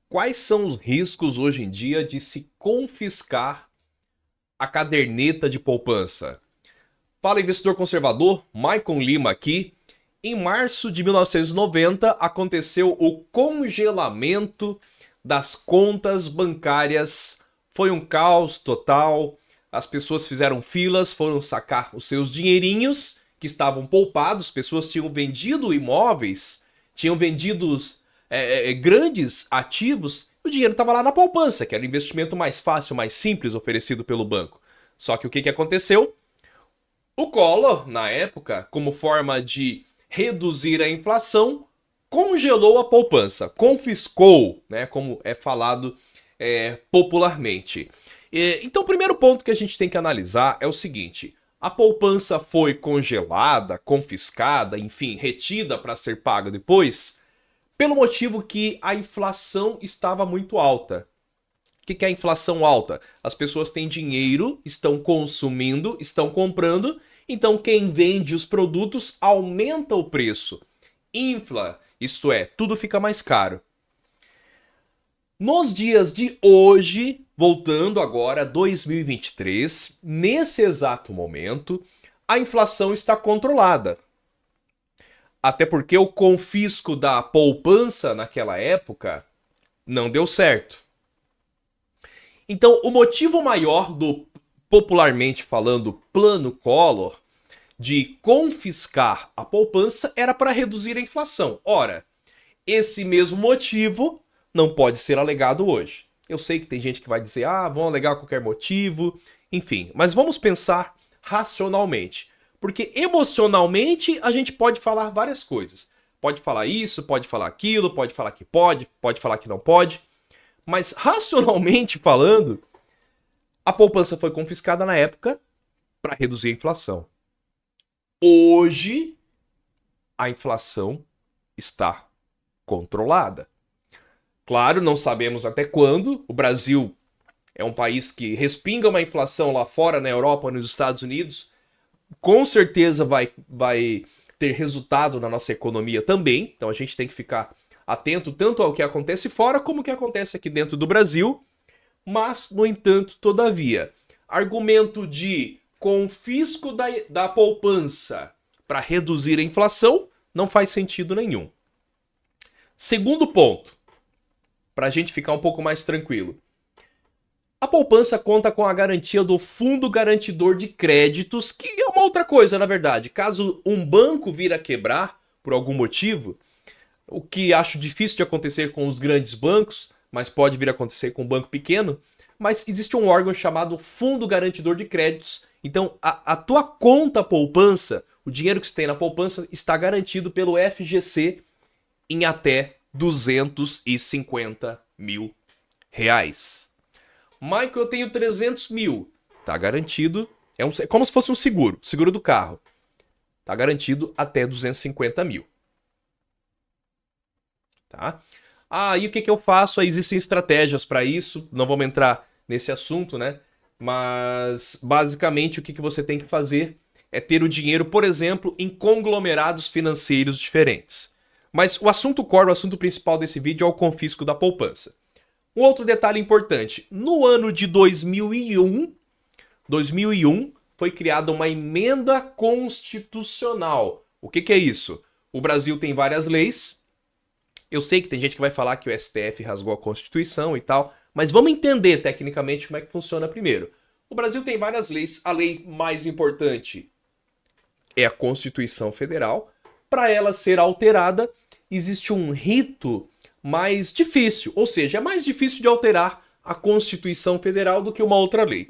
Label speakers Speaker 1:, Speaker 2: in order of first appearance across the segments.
Speaker 1: Quais são os riscos hoje em dia de se confiscar a caderneta de poupança? Fala, investidor conservador, Maicon Lima aqui. Em março de 1990 aconteceu o congelamento das contas bancárias. Foi um caos total. As pessoas fizeram filas, foram sacar os seus dinheirinhos que estavam poupados. Pessoas tinham vendido imóveis, tinham vendido grandes ativos. O dinheiro estava lá na poupança, que era o investimento mais fácil, mais simples oferecido pelo banco. Só que o que aconteceu? O Collor, na época, como forma de reduzir a inflação, congelou a poupança, confiscou, né, como é falado popularmente. Então, o primeiro ponto que a gente tem que analisar é o seguinte: a poupança foi congelada, confiscada, enfim, retida para ser paga depois, pelo motivo que a inflação estava muito alta. O que é a inflação alta? As pessoas têm dinheiro, estão consumindo, estão comprando, então quem vende os produtos aumenta o preço. Infla, isto é, tudo fica mais caro. Nos dias de hoje, voltando agora a 2023, nesse exato momento, a inflação está controlada. Até porque o confisco da poupança naquela época não deu certo. Então, o motivo maior do, popularmente falando, plano Collor, de confiscar a poupança era para reduzir a inflação. Ora, esse mesmo motivo não pode ser alegado hoje. Eu sei que tem gente que vai dizer, vão alegar qualquer motivo, enfim. Mas vamos pensar racionalmente. Porque emocionalmente a gente pode falar várias coisas. Pode falar isso, pode falar aquilo, pode falar que pode falar que não pode. Mas racionalmente falando, a poupança foi confiscada na época para reduzir a inflação. Hoje, a inflação está controlada. Claro, não sabemos até quando. O Brasil é um país que respinga uma inflação lá fora, na Europa, nos Estados Unidos. Com certeza vai ter resultado na nossa economia também. Então a gente tem que ficar atento tanto ao que acontece fora como ao que acontece aqui dentro do Brasil. Mas, no entanto, todavia, argumento de confisco da poupança para reduzir a inflação não faz sentido nenhum. Segundo ponto, para a gente ficar um pouco mais tranquilo. A poupança conta com a garantia do Fundo Garantidor de Créditos, que é uma outra coisa, na verdade. Caso um banco vir a quebrar, por algum motivo, o que acho difícil de acontecer com os grandes bancos, mas pode vir a acontecer com um banco pequeno, mas existe um órgão chamado Fundo Garantidor de Créditos. Então, a tua conta poupança, o dinheiro que você tem na poupança, está garantido pelo FGC em até R$ 250 mil. Michael, eu tenho 300 mil. Tá garantido. É como se fosse um seguro do carro. Tá garantido até 250 mil. Tá? E o que eu faço? Existem estratégias para isso. Não vamos entrar nesse assunto, né? Mas, basicamente, o que você tem que fazer é ter o dinheiro, por exemplo, em conglomerados financeiros diferentes. Mas o assunto core, o assunto principal desse vídeo é o confisco da poupança. Um outro detalhe importante. No ano de 2001 foi criada uma emenda constitucional. O que é isso? O Brasil tem várias leis. Eu sei que tem gente que vai falar que o STF rasgou a Constituição e tal, mas vamos entender tecnicamente como é que funciona primeiro. O Brasil tem várias leis. A lei mais importante é a Constituição Federal. Para ela ser alterada, existe um rito mais difícil, ou seja, é mais difícil de alterar a Constituição Federal do que uma outra lei.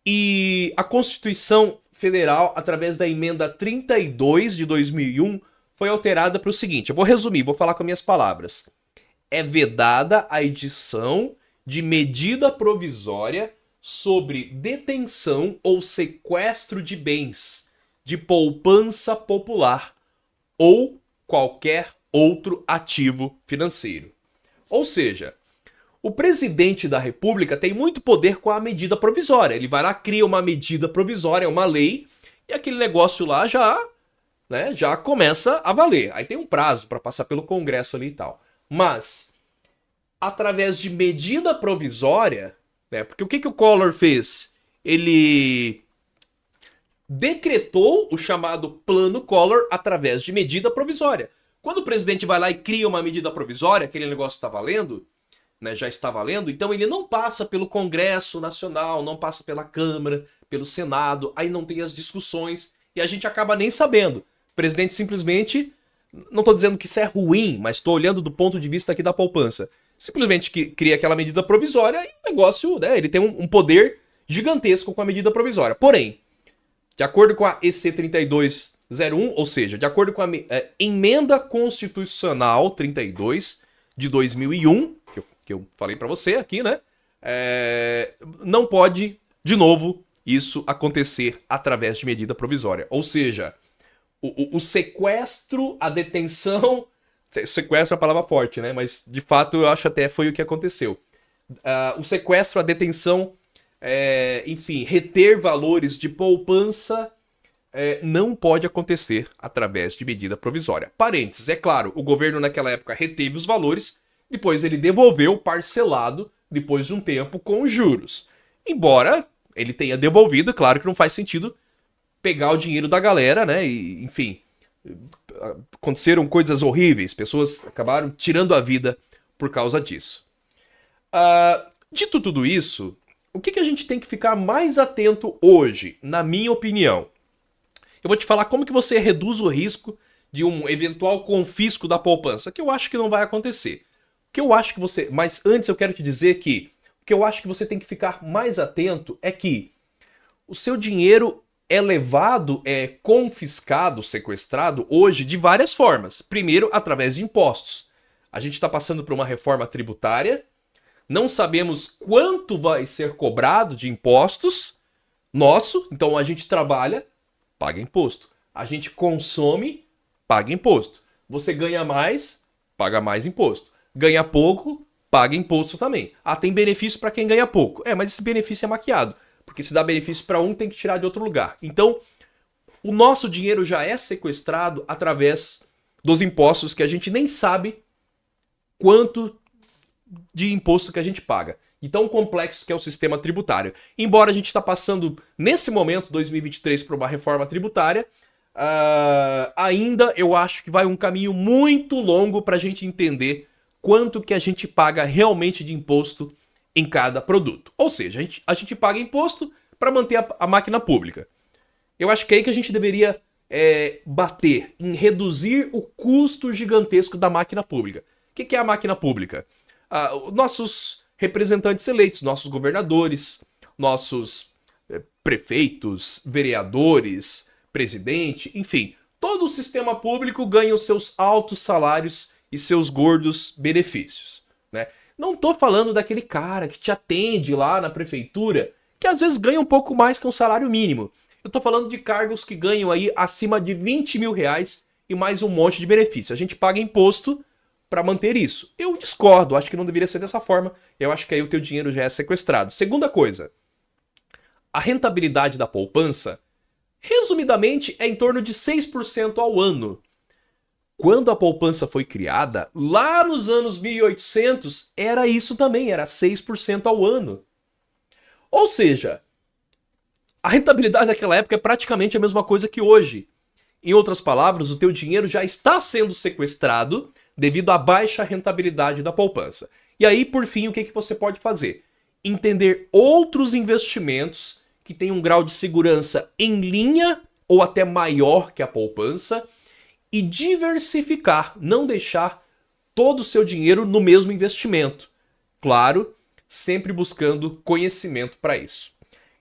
Speaker 1: E a Constituição Federal, através da emenda 32 de 2001, foi alterada para o seguinte, eu vou resumir, vou falar com minhas palavras. É vedada a edição de medida provisória sobre detenção ou sequestro de bens de poupança popular ou qualquer outro ativo financeiro. Ou seja, o presidente da República tem muito poder com a medida provisória. Ele vai lá, cria uma medida provisória, uma lei, e aquele negócio lá já começa a valer. Aí tem um prazo para passar pelo Congresso ali e tal. Mas através de medida provisória, né? Porque o que o Collor fez? Ele decretou o chamado Plano Collor através de medida provisória. Quando o presidente vai lá e cria uma medida provisória, aquele negócio está valendo, né, já está valendo, então ele não passa pelo Congresso Nacional, não passa pela Câmara, pelo Senado, aí não tem as discussões e a gente acaba nem sabendo. O presidente simplesmente, não estou dizendo que isso é ruim, mas estou olhando do ponto de vista aqui da poupança, simplesmente cria aquela medida provisória e o negócio, né, ele tem um poder gigantesco com a medida provisória. Porém, de acordo com a EC 3201, ou seja, de acordo com a Emenda Constitucional 32 de 2001, que eu falei para você aqui, né? Não pode, de novo, isso acontecer através de medida provisória. Ou seja, o sequestro, a detenção... Sequestro é a palavra forte, né? Mas, de fato, eu acho até foi o que aconteceu. O sequestro, a detenção, enfim, reter valores de poupança não pode acontecer através de medida provisória. Parênteses, é claro, o governo naquela época reteve os valores, depois ele devolveu parcelado, depois de um tempo, com juros. Embora ele tenha devolvido, claro que não faz sentido pegar o dinheiro da galera, né? E, enfim, aconteceram coisas horríveis, pessoas acabaram tirando a vida por causa disso. Dito tudo isso, o que a gente tem que ficar mais atento hoje, na minha opinião? Eu vou te falar como que você reduz o risco de um eventual confisco da poupança, que eu acho que não vai acontecer. O que eu acho que você... Mas antes eu quero te dizer que o que eu acho que você tem que ficar mais atento é que o seu dinheiro é levado, é confiscado, sequestrado hoje de várias formas. Primeiro, através de impostos. A gente está passando por uma reforma tributária, não sabemos quanto vai ser cobrado de impostos nosso, então a gente trabalha, paga imposto. A gente consome, paga imposto. Você ganha mais, paga mais imposto. Ganha pouco, paga imposto também. Tem benefício para quem ganha pouco. Mas esse benefício é maquiado. Porque se dá benefício para um, tem que tirar de outro lugar. Então, o nosso dinheiro já é sequestrado através dos impostos que a gente nem sabe quanto de imposto que a gente paga. E tão complexo que é o sistema tributário. Embora a gente está passando, nesse momento, 2023, por uma reforma tributária, ainda eu acho que vai um caminho muito longo para a gente entender quanto que a gente paga realmente de imposto em cada produto. Ou seja, a gente paga imposto para manter a máquina pública. Eu acho que é aí que a gente deveria bater em reduzir o custo gigantesco da máquina pública. O que é a máquina pública? Nossos representantes eleitos, nossos governadores, nossos prefeitos, vereadores, presidente, enfim, todo o sistema público ganha os seus altos salários e seus gordos benefícios, né? Não tô falando daquele cara que te atende lá na prefeitura, que às vezes ganha um pouco mais que um salário mínimo. Eu tô falando de cargos que ganham aí acima de 20 mil reais e mais um monte de benefício. A gente paga imposto para manter isso. Eu discordo, acho que não deveria ser dessa forma. Eu acho que aí o teu dinheiro já é sequestrado. Segunda coisa, a rentabilidade da poupança, resumidamente, é em torno de 6% ao ano. Quando a poupança foi criada, lá nos anos 1800, era isso também, era 6% ao ano. Ou seja, a rentabilidade daquela época é praticamente a mesma coisa que hoje. Em outras palavras, o teu dinheiro já está sendo sequestrado devido à baixa rentabilidade da poupança. E aí, por fim, o que você pode fazer? Entender outros investimentos que têm um grau de segurança em linha ou até maior que a poupança e diversificar, não deixar todo o seu dinheiro no mesmo investimento. Claro, sempre buscando conhecimento para isso.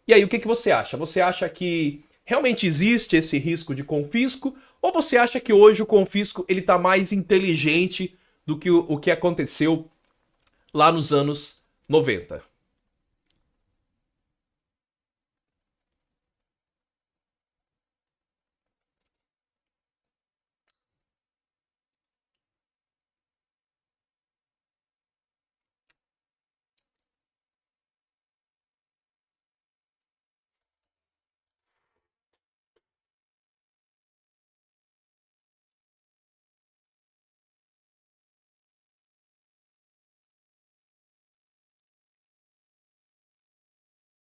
Speaker 1: E aí, o que você acha? Você acha que realmente existe esse risco de confisco? Ou você acha que hoje o confisco está mais inteligente do que o que aconteceu lá nos anos 90?